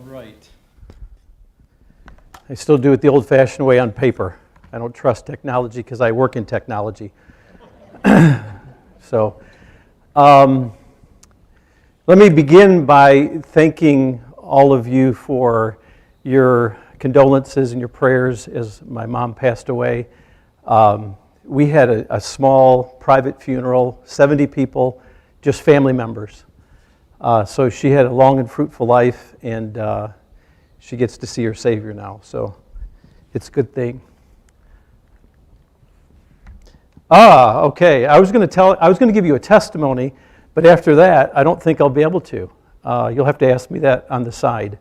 right. I still do it the old-fashioned way on paper. I don't trust technology because I work in technology. So, let me begin by thanking all of you for your condolences and your prayers as my mom passed away. We had a small private funeral, 70 people, just family members. So she had a long and fruitful life, and she gets to see her Savior now. So it's a good thing. Okay. I was going to give you a testimony, but after that, I don't think I'll be able to. You'll have to ask me that on the side.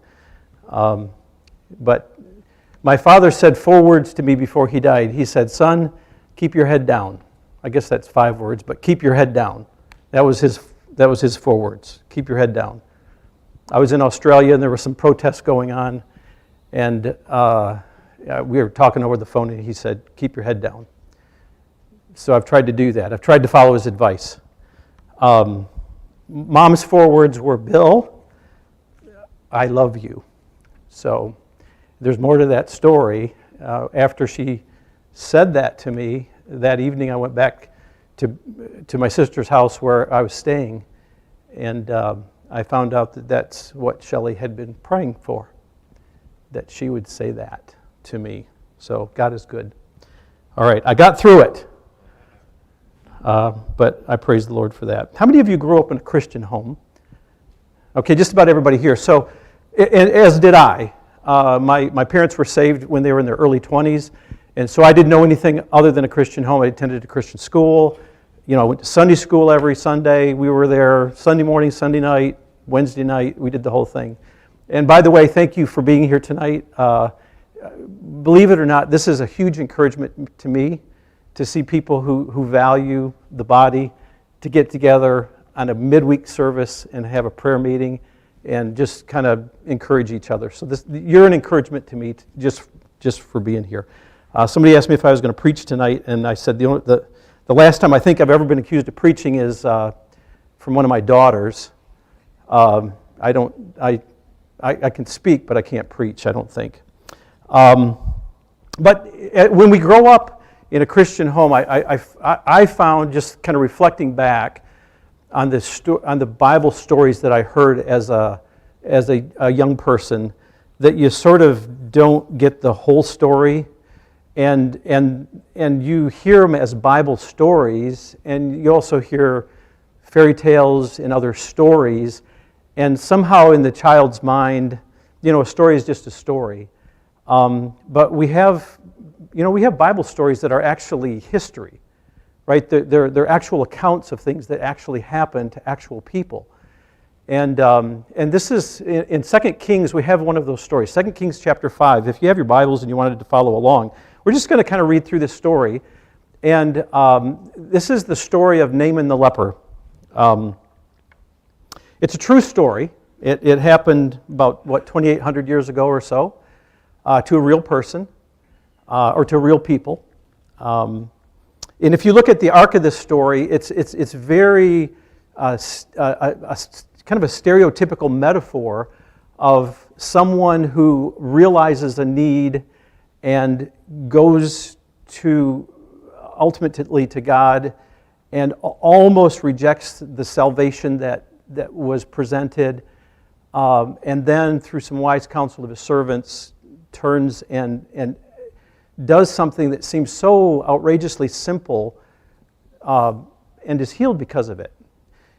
But my father said 4 words to me before he died. He said, "Son, keep your head down." I guess that's 5 words, but keep your head down. That was his 4 words. Keep your head down. I was in Australia, and there were some protests going on, and we were talking over the phone, and he said, "Keep your head down." So I've tried to do that. I've tried to follow his advice. Mom's 4 words were, "Bill, I love you." So there's more to that story. After she said that to me, that evening I went back to my sister's house where I was staying, and I found out that that's what Shelley had been praying for, that she would say that to me. So God is good. All right, I got through it, but I praise the Lord for that. How many of you grew up in a Christian home? Okay, just about everybody here. So, as did I. My parents were saved when they were in their early 20s, and so I didn't know anything other than a Christian home. I attended a Christian school. I went to Sunday school every Sunday. We were there Sunday morning, Sunday night, Wednesday night. We did the whole thing. And by the way, thank you for being here tonight. Believe it or not, this is a huge encouragement to me to see people who value the body, to get together on a midweek service and have a prayer meeting and just kind of encourage each other. So you're an encouragement to me just for being here. Somebody asked me if I was going to preach tonight, and I said the last time I think I've ever been accused of preaching is from one of my daughters. I can speak, but I can't preach, I don't think. But when we grow up in a Christian home, I found, just kind of reflecting back on the Bible stories that I heard as a young person, that you sort of don't get the whole story. And you hear them as Bible stories, and you also hear fairy tales and other stories, and somehow in the child's mind, a story is just a story. But we have Bible stories that are actually history, right? They're actual accounts of things that actually happened to actual people. And this is, in 2 Kings, we have one of those stories. 2 Kings chapter 5. If you have your Bibles and you wanted to follow along, we're just going to kind of read through this story. And this is the story of Naaman the leper. It's a true story. It happened about, 2,800 years ago or so, to a real person, or to real people. And if you look at the arc of this story, it's very kind of a stereotypical metaphor of someone who realizes a need and goes ultimately to God and almost rejects the salvation that was presented, and then through some wise counsel of his servants turns and does something that seems so outrageously simple, and is healed because of it.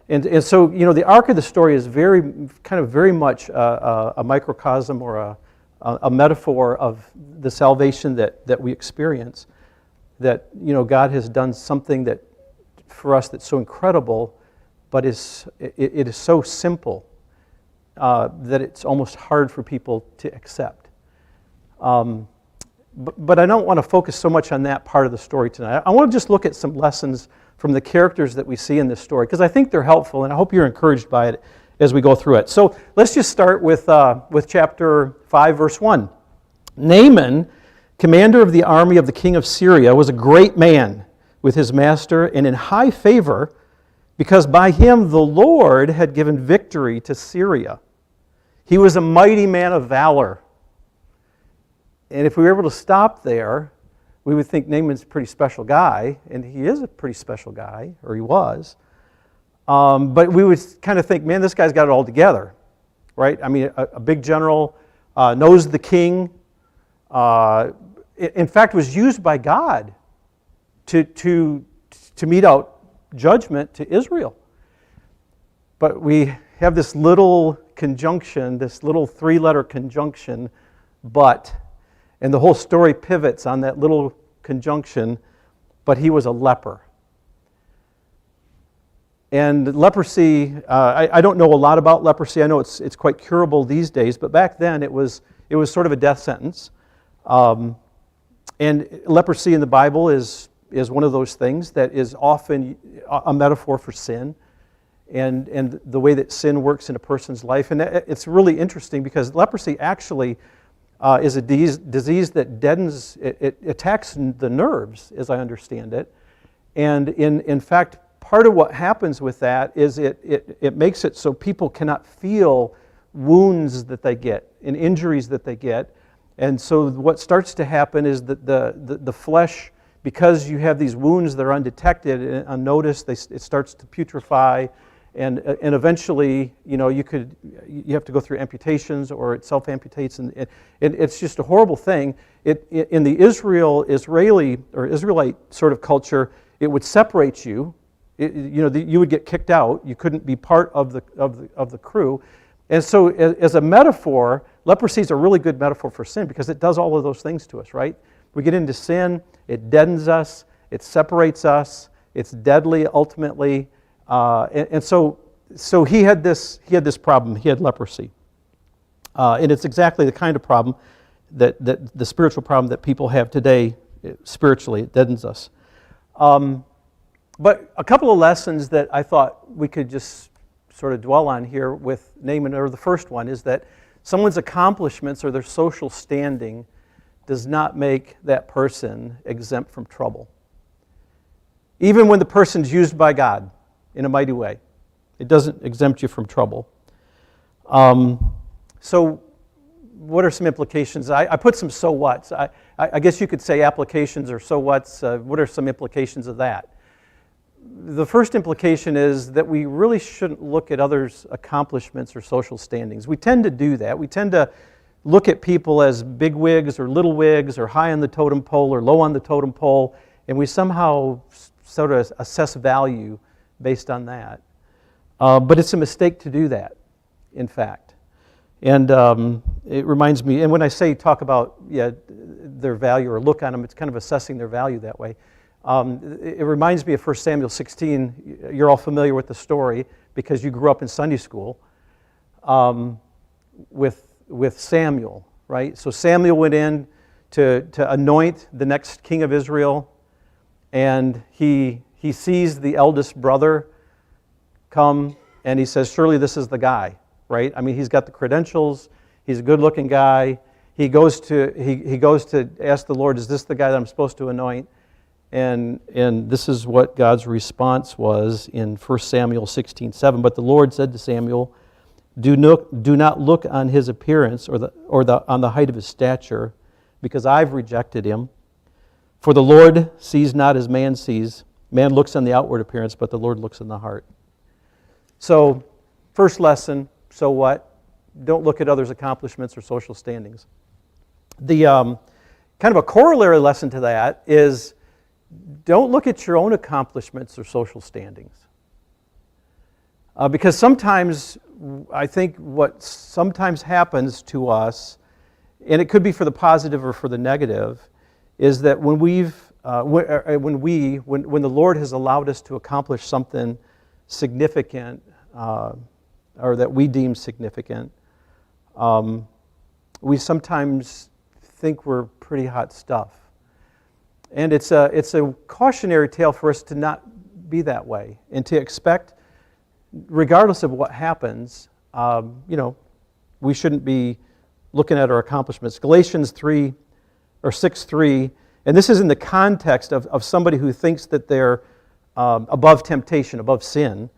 And so, the arc of the story is very much a microcosm or a metaphor of the salvation that we experience. That, God has done something that for us that's so incredible, but it is so simple that it's almost hard for people to accept. But I don't want to focus so much on that part of the story tonight. I want to just look at some lessons from the characters that we see in this story, because I think they're helpful, and I hope you're encouraged by it as we go through it. So let's just start with chapter 5, verse 1. Naaman, commander of the army of the king of Syria, was a great man with his master and in high favor, because by him the Lord had given victory to Syria. He was a mighty man of valor. And if we were able to stop there, we would think Naaman's a pretty special guy, and he is a pretty special guy, or he was. But we would kind of think, man, this guy's got it all together, right? I mean, a big general, knows the king. In fact, was used by God to mete out judgment to Israel. But we have this little conjunction, this little three-letter conjunction, but, and the whole story pivots on that little conjunction, but he was a leper. And leprosy, I don't know a lot about leprosy. I know it's quite curable these days, but back then it was sort of a death sentence. And leprosy in the Bible is one of those things that is often a metaphor for sin and the way that sin works in a person's life. And it's really interesting because leprosy actually is a disease that deadens, it attacks the nerves, as I understand it. And in fact, part of what happens with that is it makes it so people cannot feel wounds that they get and injuries that they get. And so what starts to happen is that the flesh, because you have these wounds that are undetected and unnoticed, it starts to putrefy, and eventually, you have to go through amputations, or it self-amputates, and it's just a horrible thing. In the Israeli or Israelite sort of culture, it would separate you. You would get kicked out. You couldn't be part of the crew. And so as a metaphor, leprosy is a really good metaphor for sin because it does all of those things to us, right? We get into sin, it deadens us, it separates us, it's deadly ultimately. And so he had this problem. He had leprosy. And it's exactly the kind of problem that the spiritual problem that people have today spiritually. It deadens us. But a couple of lessons that I thought we could just sort of dwell on here with Naaman, or the first one, is that someone's accomplishments or their social standing does not make that person exempt from trouble. Even when the person's used by God in a mighty way, it doesn't exempt you from trouble. So what are some implications? I put some so whats. I guess you could say applications or so whats. What are some implications of that? The first implication is that we really shouldn't look at others' accomplishments or social standings. We tend to do that. We tend to look at people as big wigs or little wigs or high on the totem pole or low on the totem pole, and we somehow sort of assess value based on that. But it's a mistake to do that, in fact. And it reminds me, and when I say talk about their value or look on them, it's kind of assessing their value that way. It reminds me of 1 Samuel 16. You're all familiar with the story because you grew up in Sunday school with Samuel, right? So Samuel went in to anoint the next king of Israel, and he sees the eldest brother come, and he says, surely this is the guy, right? I mean, he's got the credentials. He's a good-looking guy. He goes to ask the Lord, is this the guy that I'm supposed to anoint? And this is what God's response was in 1 Samuel 16:7. But the Lord said to Samuel, do not look on his appearance or on the height of his stature, because I've rejected him. For the Lord sees not as man sees. Man looks on the outward appearance, but the Lord looks on the heart. So, first lesson, so what? Don't look at others' accomplishments or social standings. The kind of a corollary lesson to that is, don't look at your own accomplishments or social standings. Because sometimes, I think what sometimes happens to us, and it could be for the positive or for the negative, is that when the Lord has allowed us to accomplish something significant, or that we deem significant, we sometimes think we're pretty hot stuff. And it's a cautionary tale for us to not be that way and to expect, regardless of what happens, we shouldn't be looking at our accomplishments. Galatians 6:3, and this is in the context of somebody who thinks that they're above temptation, above sin.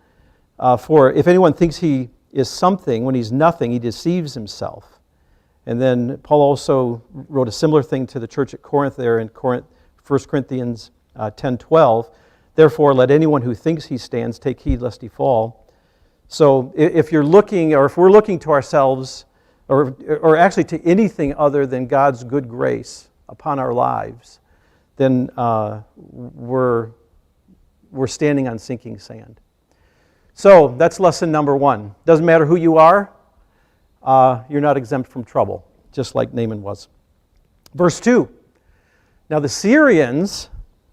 For if anyone thinks he is something, when he's nothing, he deceives himself. And then Paul also wrote a similar thing to the church at Corinth there in 1 Corinthians 10:12. Therefore, let anyone who thinks he stands take heed lest he fall. So if you're looking, or if we're looking to ourselves, or actually to anything other than God's good grace upon our lives, then we're standing on sinking sand. So that's lesson number 1. Doesn't matter who you are, you're not exempt from trouble, just like Naaman was. Verse 2. Now the Syrians,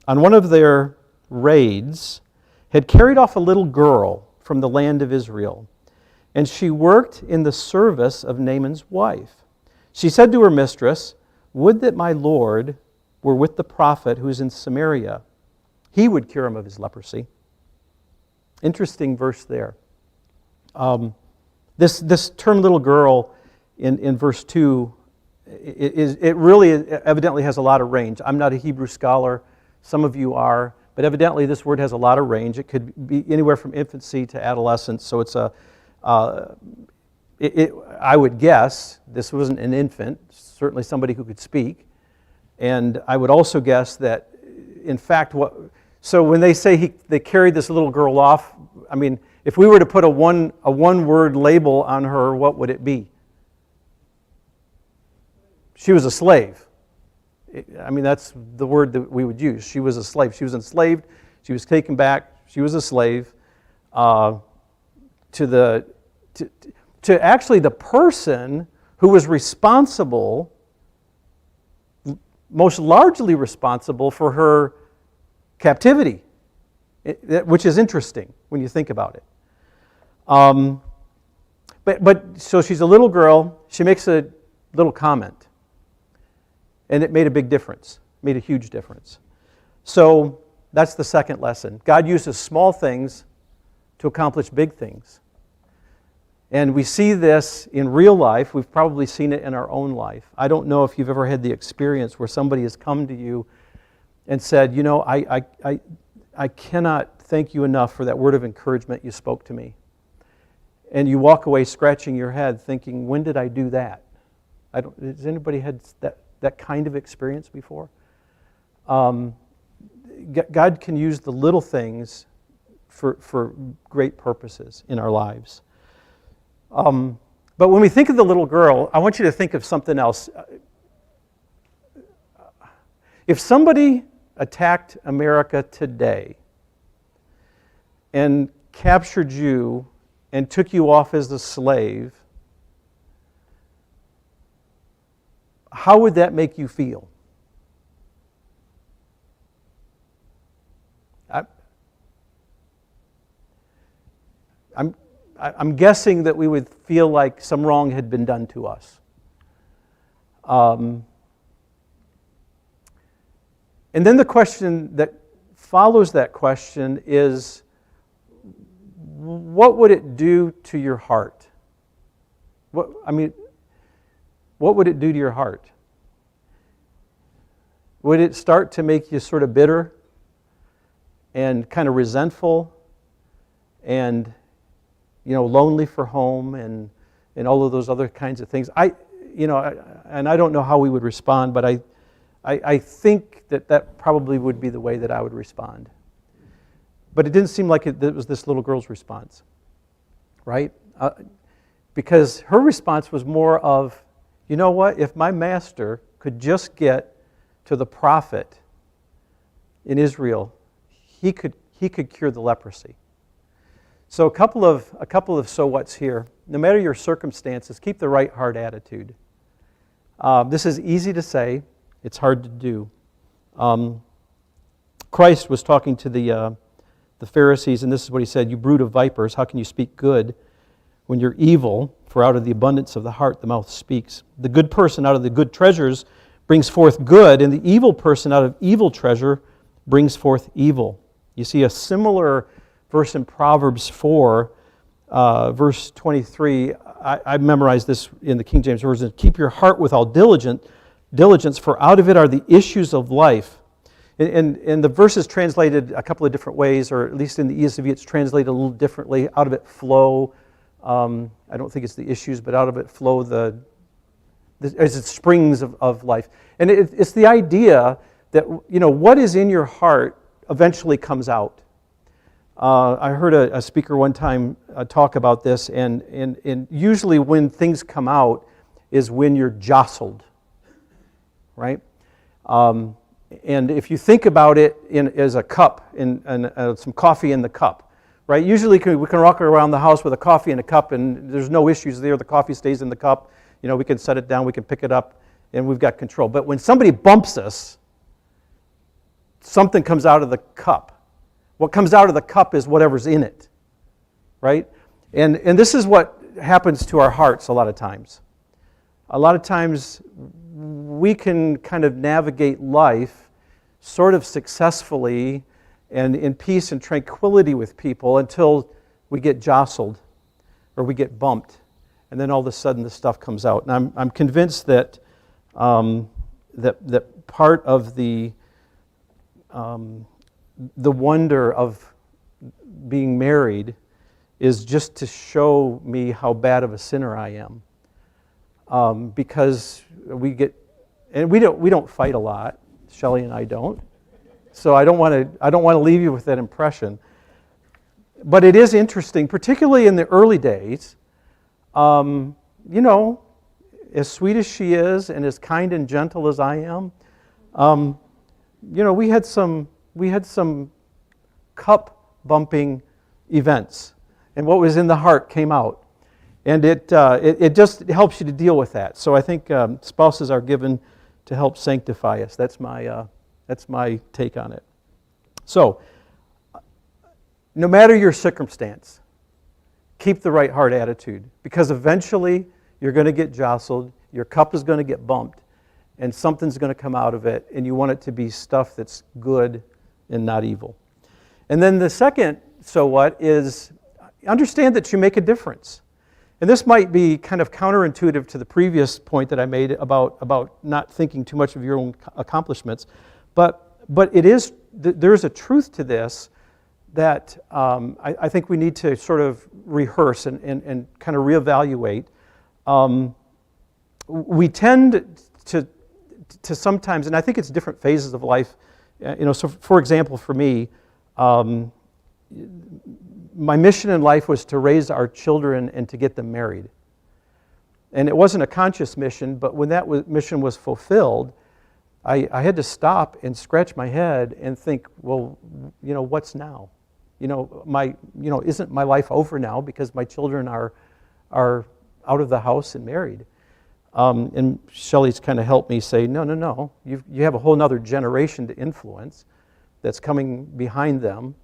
on one of their raids, had carried off a little girl from the land of Israel, and she worked in the service of Naaman's wife. She said to her mistress, "Would that my Lord were with the prophet who is in Samaria. He would cure him of his leprosy." Interesting verse there. This term little girl in verse 2, it really evidently has a lot of range. I'm not a Hebrew scholar. Some of you are. But evidently this word has a lot of range. It could be anywhere from infancy to adolescence. So it's I would guess this wasn't an infant, certainly somebody who could speak. And I would also guess that, in fact, so when they say they carried this little girl off, I mean, if we were to put a one-word label on her, what would it be? She was a slave. I mean, that's the word that we would use. She was a slave. She was enslaved. She was taken back. She was a slave to actually the person who was responsible, most largely responsible for her captivity, which is interesting when you think about it. But so she's a little girl. She makes a little comment. And it made a big difference, made a huge difference. So that's the second lesson. God uses small things to accomplish big things. And we see this in real life. We've probably seen it in our own life. I don't know if you've ever had the experience where somebody has come to you and said, you know, I cannot thank you enough for that word of encouragement you spoke to me. And you walk away scratching your head thinking, when did I do that? Has anybody had that kind of experience before? God can use the little things for great purposes in our lives. But when we think of the little girl, I want you to think of something else. If somebody attacked America today and captured you and took you off as a slave, how would that make you feel? I'm guessing that we would feel like some wrong had been done to us. And then the question that follows that question is, what would it do to your heart? What would it do to your heart? Would it start to make you sort of bitter and kind of resentful and, you know, lonely for home and all of those other kinds of things? And I don't know how we would respond, but I think that probably would be the way that I would respond. But it didn't seem like it was this little girl's response, right? Because her response was more of, you know what, if my master could just get to the prophet in Israel, he could cure the leprosy. So a couple of so whats here. No matter your circumstances, keep the right heart attitude. This is easy to say. It's hard to do. Christ was talking to the Pharisees, and this is what he said: "You brood of vipers, how can you speak good when you're evil? For out of the abundance of the heart the mouth speaks. The good person out of the good treasures brings forth good, and the evil person out of evil treasure brings forth evil." You see a similar verse in Proverbs 4, verse 23. I memorized this in the King James Version. "Keep your heart with all diligence, for out of it are the issues of life." And the verse is translated a couple of different ways, or at least in the ESV it's translated a little differently. Out of it flow I don't think it's the issues, but out of it flow as it springs of life. And it's the idea that, what is in your heart eventually comes out. I heard a speaker one time talk about this, and usually when things come out is when you're jostled, right? And if you think about it as a cup, and some coffee in the cup, right? Usually we can walk around the house with a coffee in a cup, and there's no issues there. The coffee stays in the cup. We can set it down, we can pick it up, and we've got control. But when somebody bumps us, something comes out of the cup. What comes out of the cup is whatever's in it, right? And this is what happens to our hearts a lot of times. A lot of times we can kind of navigate life sort of successfully and in peace and tranquility with people until we get jostled or we get bumped. And then all of a sudden this stuff comes out. And I'm convinced that that part of the wonder of being married is just to show me how bad of a sinner I am. Because we don't fight a lot. Shelley and I don't. So I don't want to leave you with that impression. But it is interesting, particularly in the early days. As sweet as she is and as kind and gentle as I am, we had some cup bumping events, and what was in the heart came out, and it just helps you to deal with that. So I think spouses are given to help sanctify us. That's my take on it. So, no matter your circumstance, keep the right heart attitude, because eventually you're going to get jostled, your cup is going to get bumped, and something's going to come out of it, and you want it to be stuff that's good and not evil. And then the second, so what, is understand that you make a difference. And this might be kind of counterintuitive to the previous point that I made about not thinking too much of your own accomplishments, but there's a truth to this that I think we need to sort of rehearse and kind of reevaluate. We tend to sometimes, and I think it's different phases of life. So for example, for me, my mission in life was to raise our children and to get them married. And it wasn't a conscious mission, but when that mission was fulfilled, I had to stop and scratch my head and think, well, what's now? Isn't my life over now because my children are out of the house and married? And Shelley's kind of helped me say, no. You have a whole other generation to influence that's coming behind them.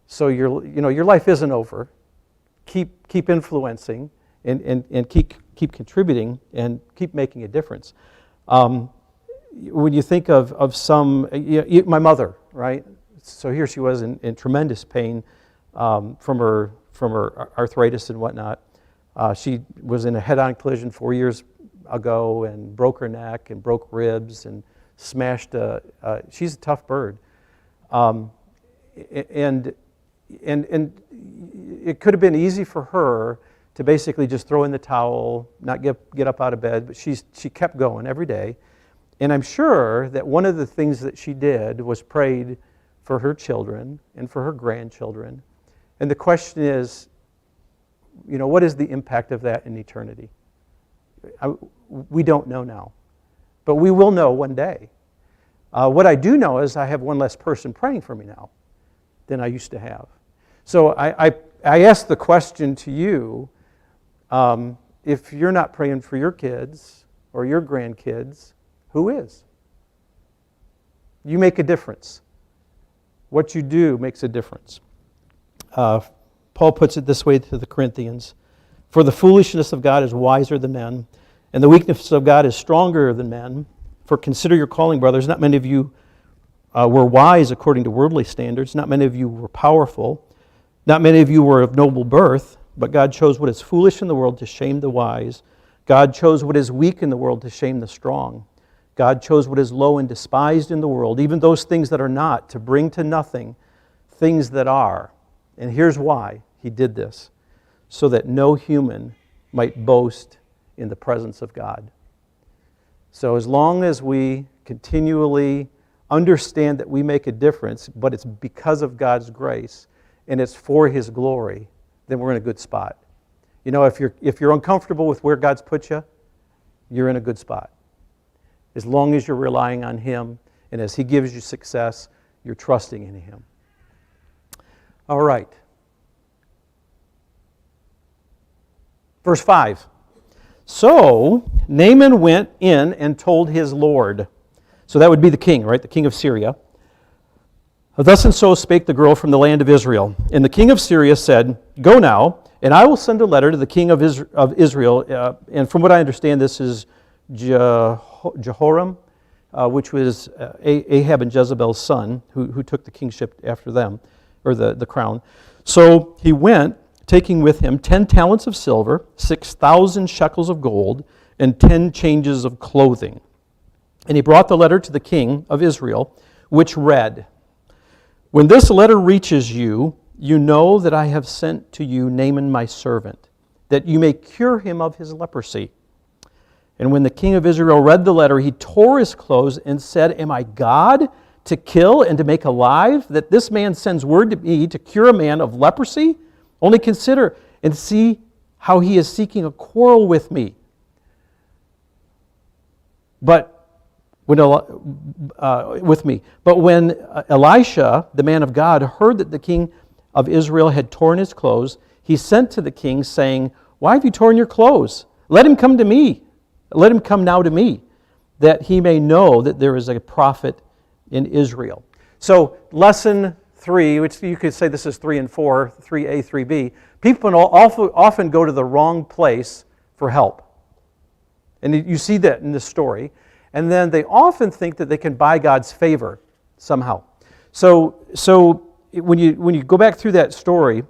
So your life isn't over. Keep influencing and keep contributing and keep making a difference. When you think of some, my mother, right? So here she was in tremendous pain from her arthritis and whatnot. She was in a head-on collision 4 years ago and broke her neck and broke ribs and smashed. She's a tough bird, and it could have been easy for her to basically just throw in the towel, not get up out of bed, but she kept going every day. And I'm sure that one of the things that she did was prayed for her children and for her grandchildren. And the question is, what is the impact of that in eternity? We don't know now, but we will know one day. What I do know is I have one less person praying for me now than I used to have. So I ask the question to you, if you're not praying for your kids or your grandkids, who is? You make a difference. What you do makes a difference. Paul puts it this way to the Corinthians: for the foolishness of God is wiser than men, and the weakness of God is stronger than men. For consider your calling, brothers. Not many of you were wise according to worldly standards. Not many of you were powerful. Not many of you were of noble birth. But God chose what is foolish in the world to shame the wise. God chose what is weak in the world to shame the strong. God chose what is low and despised in the world, even those things that are not, to bring to nothing things that are. And here's why He did this: so that no human might boast in the presence of God. So as long as we continually understand that we make a difference, but it's because of God's grace and it's for His glory, then we're in a good spot. You know, if you're uncomfortable with where God's put you, you're in a good spot. As long as you're relying on Him, and as He gives you success, you're trusting in Him. All right. Verse 5. So Naaman went in and told his Lord. So that would be the king, right? The king of Syria. Thus and so spake the girl from the land of Israel. And the king of Syria said, Go now, and I will send a letter to the king of Israel. And from what I understand, this is Jehoram, which was Ahab and Jezebel's son, who took the kingship after them, or the crown. So he went, taking with him 10 talents of silver, 6,000 shekels of gold, and 10 changes of clothing. And he brought the letter to the king of Israel, which read, When this letter reaches you, you know that I have sent to you Naaman my servant, that you may cure him of his leprosy. And when the king of Israel read the letter, he tore his clothes and said, Am I God to kill and to make alive, that this man sends word to me to cure a man of leprosy? Only consider and see how he is seeking a quarrel with me. But when Elisha, the man of God, heard that the king of Israel had torn his clothes, he sent to the king, saying, Why have you torn your clothes? Let him come to me. Let him come now to me, that he may know that there is a prophet in Israel. So, lesson 3, which you could say this is 3 and 4, 3a, 3b, people often go to the wrong place for help. And you see that in this story. And then they often think that they can buy God's favor somehow. So when you go back through that story,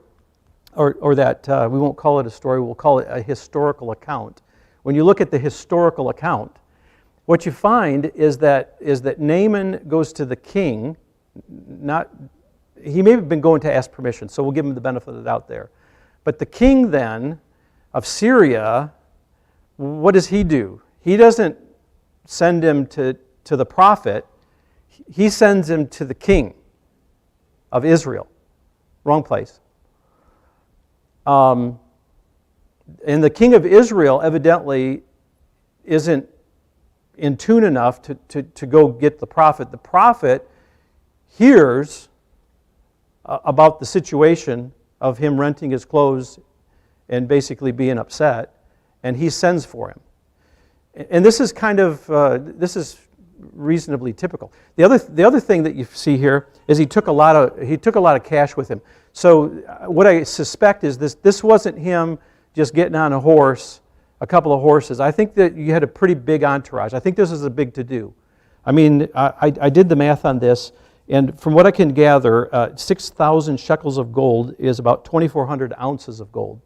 or that, we won't call it a story, we'll call it a historical account. When you look at the historical account, what you find is that Naaman goes to the king, he may have been going to ask permission, so we'll give him the benefit of the doubt there. But the king then of Syria, what does he do? He doesn't send him to the prophet, he sends him to the king of Israel. Wrong place. And the king of Israel evidently isn't in tune enough to go get the prophet. The prophet hears about the situation of him renting his clothes and basically being upset, and he sends for him. And this is this is reasonably typical. The other thing that you see here is he took a lot of cash with him. So what I suspect is this wasn't him just getting on a horse, a couple of horses. I think that you had a pretty big entourage. I think this is a big to-do. I mean, I did the math on this, and from what I can gather, 6,000 shekels of gold is about 2,400 ounces of gold.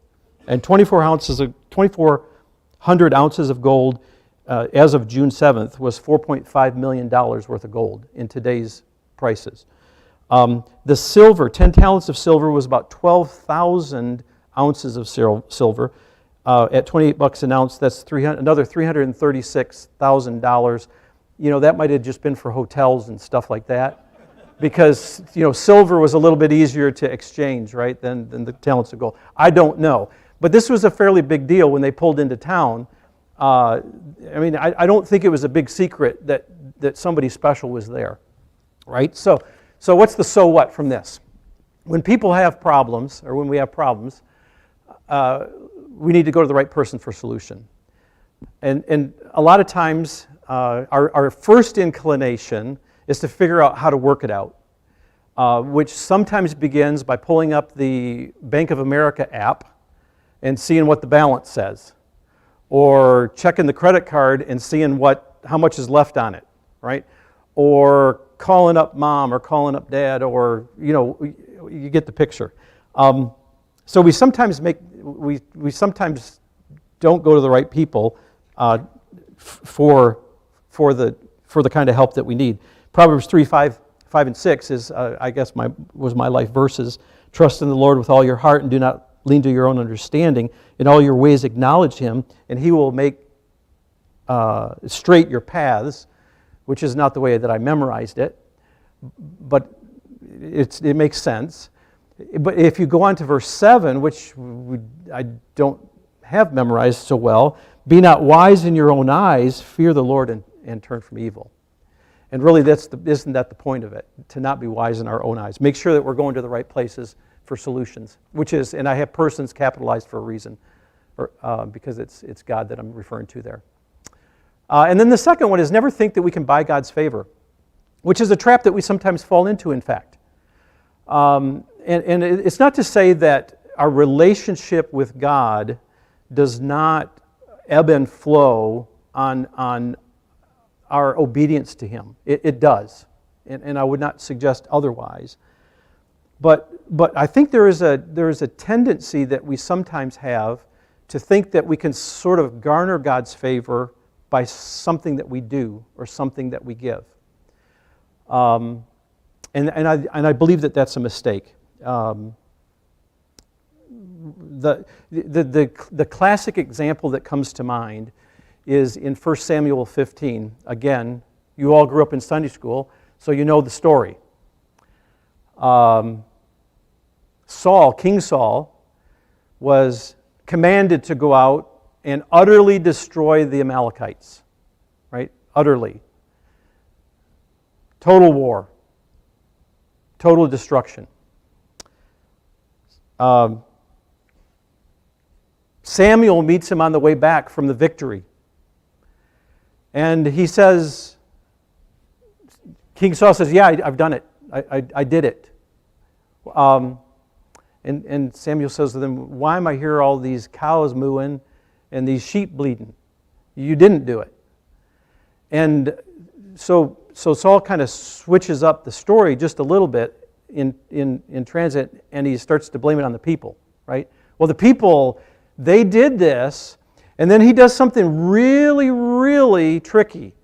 And 2,400 ounces of gold as of June 7th was $4.5 million worth of gold in today's prices. The silver, 10 talents of silver was about 12,000 ounces of silver. At $28 an ounce, that's another $336,000. You know, that might have just been for hotels and stuff like that, because silver was a little bit easier to exchange, right, than the talents of gold. I don't know, but this was a fairly big deal when they pulled into town. I mean, I don't think it was a big secret that somebody special was there, right? So what's the so what from this? When people have problems, or when we have problems, we need to go to the right person for solution. And a lot of times, our first inclination is to figure out how to work it out, which sometimes begins by pulling up the Bank of America app and seeing what the balance says, or checking the credit card and seeing how much is left on it, right? Or calling up mom or calling up dad, or you get the picture. So we sometimes don't go to the right people for the kind of help that we need. Proverbs 3, 5 and 6 is, I guess, was my life verses. Trust in the Lord with all your heart and do not lean to your own understanding. In all your ways acknowledge Him, and He will make straight your paths, which is not the way that I memorized it, but it makes sense. But if you go on to verse 7, which I don't have memorized so well, be not wise in your own eyes, fear the Lord and turn from evil. And really, isn't that the point of it? To not be wise in our own eyes. Make sure that we're going to the right places for solutions, which is, and I have persons capitalized for a reason, because it's God that I'm referring to there. And then the second one is never think that we can buy God's favor, which is a trap that we sometimes fall into, in fact. And it's not to say that our relationship with God does not ebb and flow on our obedience to Him. It does, and I would not suggest otherwise. But I think there is a tendency that we sometimes have to think that we can sort of garner God's favor by something that we do or something that we give. And I believe that that's a mistake. The classic example that comes to mind is in 1 Samuel 15. Again, you all grew up in Sunday school, so you know the story. King Saul, was commanded to go out and utterly destroy the Amalekites, right? Utterly. Total war. Total destruction. Samuel meets him on the way back from the victory. And he says, King Saul says, yeah, I've done it. I did it. And Samuel says to them, why am I hearing all these cows mooing and these sheep bleating? You didn't do it. And so Saul kind of switches up the story just a little bit in transit, and he starts to blame it on the people, right? Well, the people, they did this, and then he does something really, really tricky.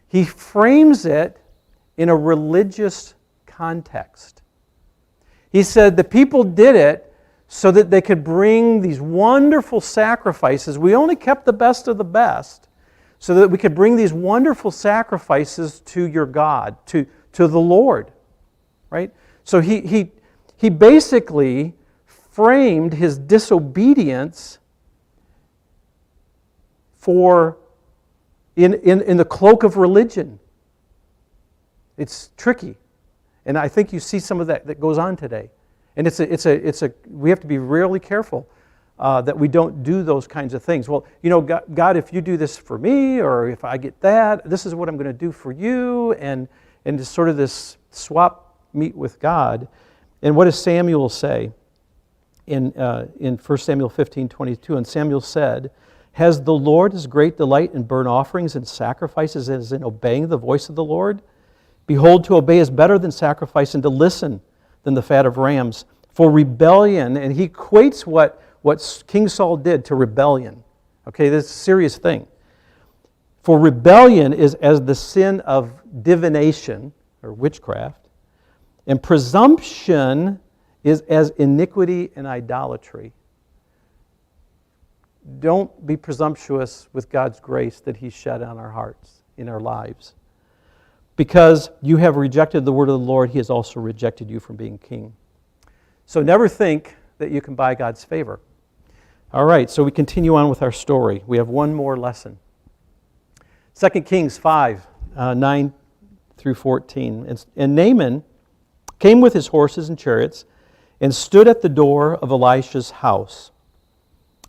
He frames it in a religious context. He said the people did it so that they could bring these wonderful sacrifices. We only kept the best of the best so that we could bring these wonderful sacrifices to your God, to the Lord, right? So he basically framed his disobedience in the cloak of religion. It's tricky. And I think you see some of that goes on today. And we have to be really careful that we don't do those kinds of things. Well, God, if you do this for me, or if I get that, this is what I'm going to do for you, and just sort of this swap meet with God. And what does Samuel say in 1 Samuel 15:22? And Samuel said, has the Lord as great delight in burnt offerings and sacrifices as in obeying the voice of the Lord? Behold, to obey is better than sacrifice, and to listen than the fat of rams. For rebellion, and he equates what King Saul did to rebellion. Okay, this is a serious thing. For rebellion is as the sin of divination, or witchcraft, and presumption is as iniquity and idolatry. Don't be presumptuous with God's grace that He's shed on our hearts, in our lives. Because you have rejected the word of the Lord, He has also rejected you from being king. So never think that you can buy God's favor. All right, so we continue on with our story. We have one more lesson. 2 Kings 5, 9 through 14. And Naaman came with his horses and chariots and stood at the door of Elisha's house.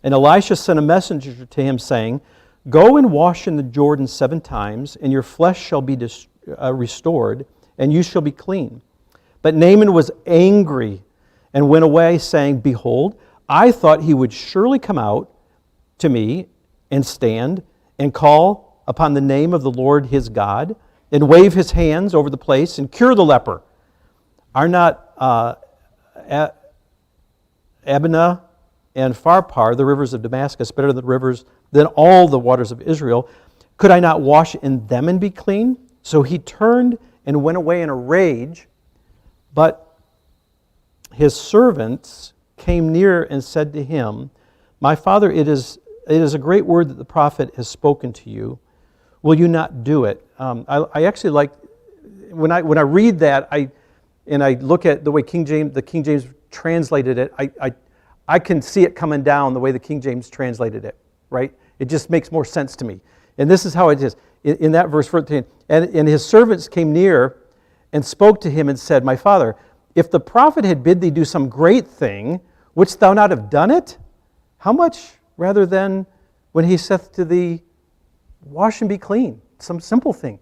And Elisha sent a messenger to him, saying, go and wash in the Jordan 7 times, and your flesh shall be restored, and you shall be clean. But Naaman was angry and went away, saying, behold, I thought he would surely come out to me and stand and call upon the name of the Lord his God and wave his hands over the place and cure the leper. Are not Abana and Pharpar, the rivers of Damascus, better than all the waters of Israel? Could I not wash in them and be clean? So he turned and went away in a rage, but his servants came near and said to him, "My father, it is a great word that the prophet has spoken to you. Will you not do it?" I actually like, when I read that, and I look at the way the King James translated it, I can see it coming down the way the King James translated it, right? It just makes more sense to me. And this is how it is. In that verse 14, and his servants came near and spoke to him and said, "My father, if the prophet had bid thee do some great thing, wouldst thou not have done it? How much rather than when he saith to thee, wash and be clean?" Some simple thing.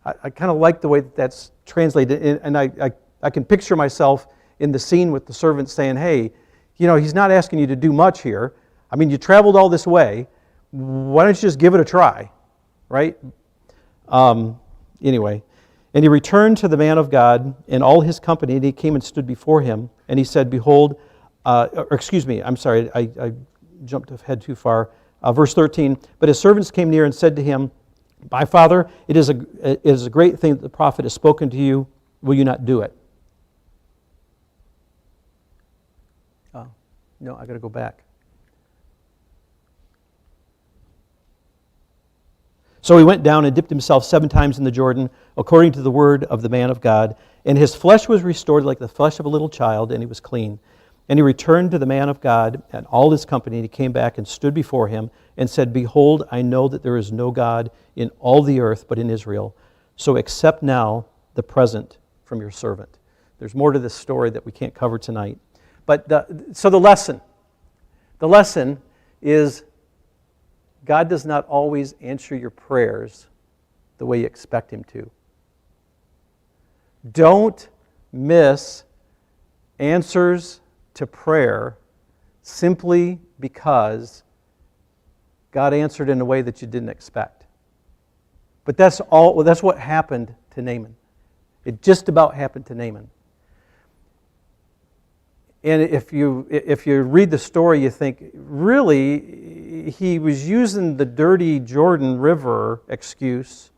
I kind of like the way that's translated, and I can picture myself in the scene with the servant saying, "Hey, he's not asking you to do much here. I mean, you traveled all this way. Why don't you just give it a try?" Right? Anyway, and he returned to the man of God and all his company, and he came and stood before him, and he said, "Behold," I'm sorry, I jumped ahead too far. Verse 13, "But his servants came near and said to him, My father, it is a great thing that the prophet has spoken to you. Will you not do it?" No, I got to go back. "So he went down and dipped himself 7 times in the Jordan, according to the word of the man of God. And his flesh was restored like the flesh of a little child, and he was clean. And he returned to the man of God and all his company, and he came back and stood before him and said, Behold, I know that there is no God in all the earth but in Israel. So accept now the present from your servant." There's more to this story that we can't cover tonight. But so the lesson is God does not always answer your prayers the way you expect Him to. Don't miss answers to prayer simply because God answered in a way that you didn't expect. But that's what happened to Naaman. It just about happened to Naaman. And if you read the story, you think, really, he was using the dirty Jordan River excuse,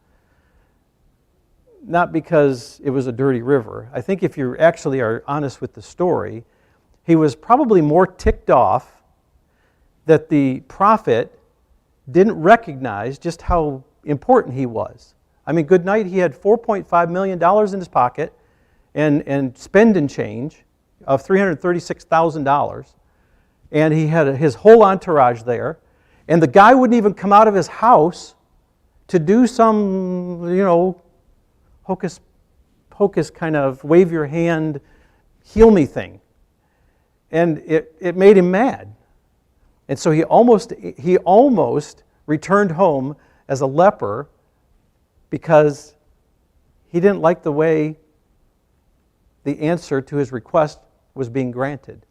not because it was a dirty river. I think if you actually are honest with the story, he was probably more ticked off that the prophet didn't recognize just how important he was. I mean, good night, he had $4.5 million in his pocket and spending change of $336,000, and he had his whole entourage there, and the guy wouldn't even come out of his house to do some, hocus pocus kind of wave your hand, heal me thing. And it made him mad. And so he almost returned home as a leper because he didn't like the way the answer to his request was being granted,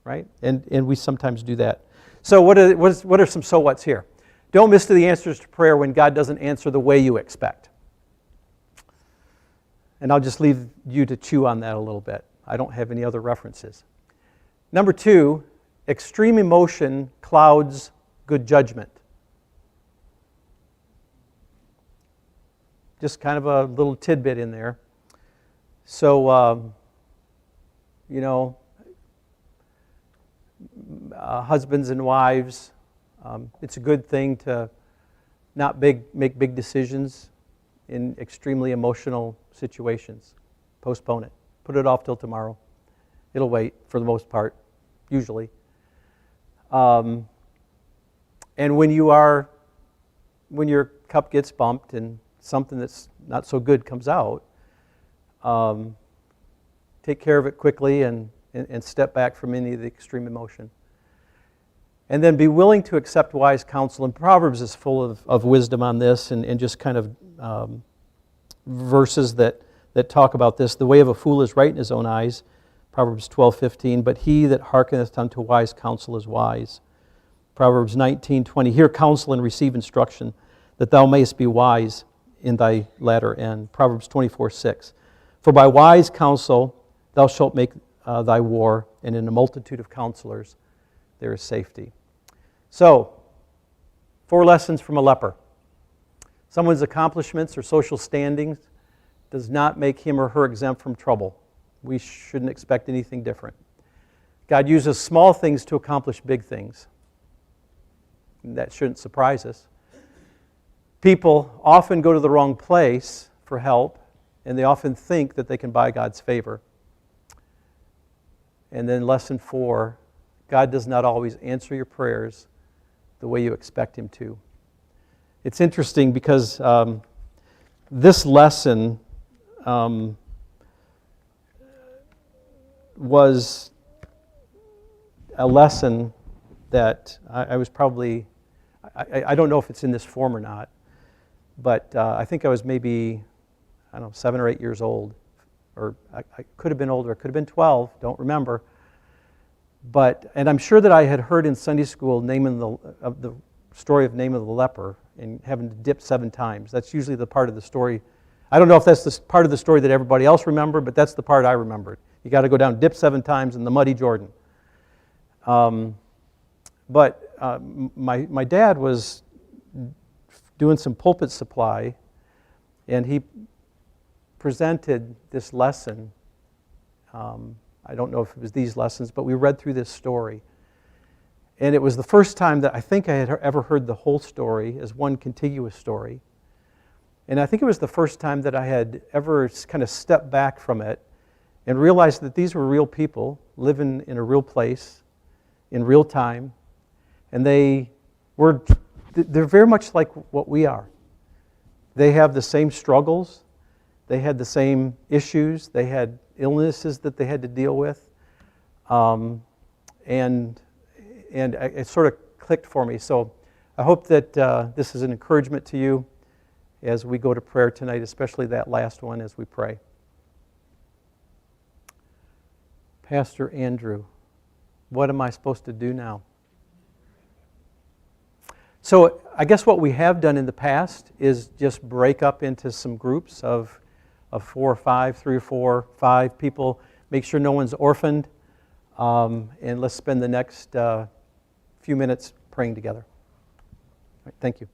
right? And we sometimes do that. So what are some so whats here? Don't miss the answers to prayer when God doesn't answer the way you expect. And I'll just leave you to chew on that a little bit. I don't have any other references. Number 2, extreme emotion clouds good judgment. Just kind of a little tidbit in there. So, husbands and wives, it's a good thing to not make big decisions in extremely emotional situations. Postpone it. Put it off till tomorrow. It'll wait for the most part, usually. And when your cup gets bumped and something that's not so good comes out, take care of it quickly and step back from any of the extreme emotion. And then be willing to accept wise counsel. And Proverbs is full of wisdom on this and just kind of verses that talk about this. The way of a fool is right in his own eyes, Proverbs 12:15, but he that hearkeneth unto wise counsel is wise. Proverbs 19:20, hear counsel and receive instruction, that thou mayest be wise in thy latter end. Proverbs 24:6, for by wise counsel thou shalt make thy war, and in a multitude of counselors there is safety. So, 4 lessons from a leper. Someone's accomplishments or social standings does not make him or her exempt from trouble. We shouldn't expect anything different. God uses small things to accomplish big things. That shouldn't surprise us. People often go to the wrong place for help, and they often think that they can buy God's favor. And then lesson 4, God does not always answer your prayers the way you expect Him to. It's interesting because this lesson was a lesson that I was probably, I don't know if it's in this form or not, but I think I was maybe, 7 or 8 years old, or I could have been older, it could have been 12, don't remember. And I'm sure that I had heard in Sunday school the story of Naaman the leper and having to dip 7 times. That's usually the part of the story. I don't know if that's the part of the story that everybody else remembered, but that's the part I remembered. You got to go down, dip 7 times in the muddy Jordan. My dad was doing some pulpit supply, and he presented this lesson. I don't know if it was these lessons, but we read through this story. And it was the first time that I think I had ever heard the whole story as one contiguous story. And I think it was the first time that I had ever kind of stepped back from it and realized that these were real people living in a real place, in real time. And they're very much like what we are. They have the same struggles. They had the same issues. They had illnesses that they had to deal with. And it sort of clicked for me. So I hope that this is an encouragement to you as we go to prayer tonight, especially that last one as we pray. Pastor Andrew, what am I supposed to do now? So I guess what we have done in the past is just break up into some groups of 4 or 5, 3 or 4, 5 people. Make sure no one's orphaned. And let's spend the next few minutes praying together. All right, thank you.